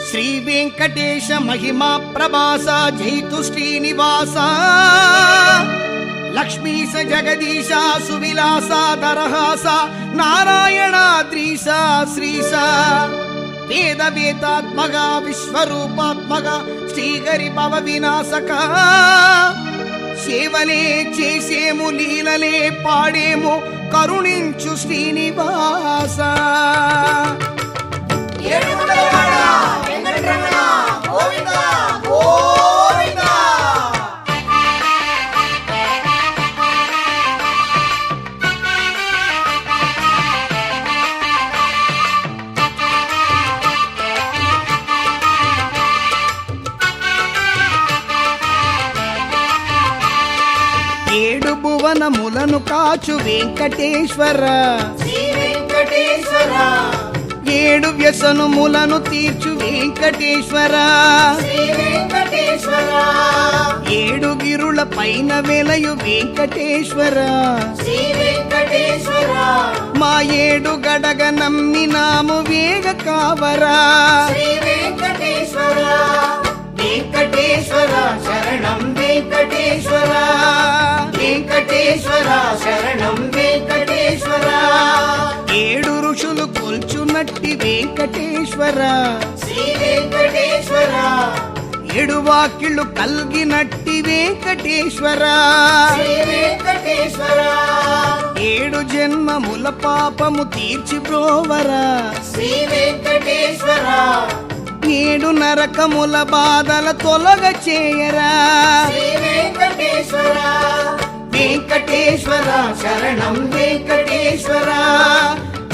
శ్రీ వెంకటేశ మహిమా ప్రభాస జైతు శ్రీనివాస లక్ష్మీశ జగదీశ సువిలాస దరహాస నారాయణాద్రీశ శ్రీశ వేద వేదాత్మక విశ్వరూపాత్మక శ్రీహరి భవ వినాశక సేవలే చేసేము లీలలే పాడేము కరుణించు శ్రీనివాస. ఏడు భువనములను కాచు వెంకటేశ్వర, ఏడు వ్యసనములను తీర్చు వెంకటేశ్వర, ఏడు గిరుల పైన వెలయు వెంకటేశ్వర, మా ఏడు గడగ నమ్మినాము వేగ కావరా. వెంకటేశ్వర శరణం వెంకటేశ్వర, వెంకటేశ్వర శరణం వెంకటేశ్వర. ఏడు ఋషులు కొల్చునట్టి వెంకటేశ్వర, శ్రీ వెంకటేశ్వర. ఏడు వాకిళ్ళు కల్గినట్టి వెంకటేశ్వర, శ్రీ వెంకటేశ్వర. ఏడు జన్మముల పాపము తీర్చి బ్రోవరా, శ్రీ వెంకటేశ్వర. ఏడు నరకముల బాధల తొలగ చేయరా, శ్రీ వెంకటేశ్వర. వెంకటేశ్వర శరణం వెంకటేశ్వర,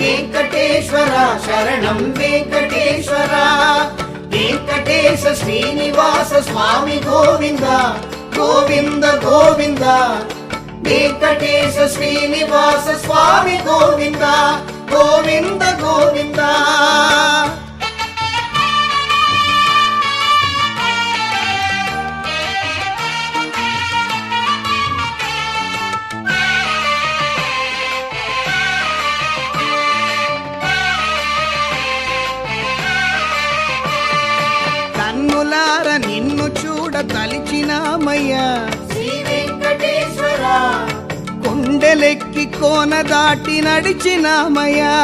వెంకటేశ్వర శరణం వెంకటేశ్వర. వెంకటేశ శ్రీనివాస స్వామి గోవింద గోవింద గోవింద. వెంకటేశ శ్రీనివాస స్వామి గోవింద గోవింద గోవింద. కన్నులార నిన్ను చూడ తలిచినామయ్యా, శ్రీ వెంకటేశ్వర. కొండలెక్కి కోన దాటి నడిచినామయ్యా.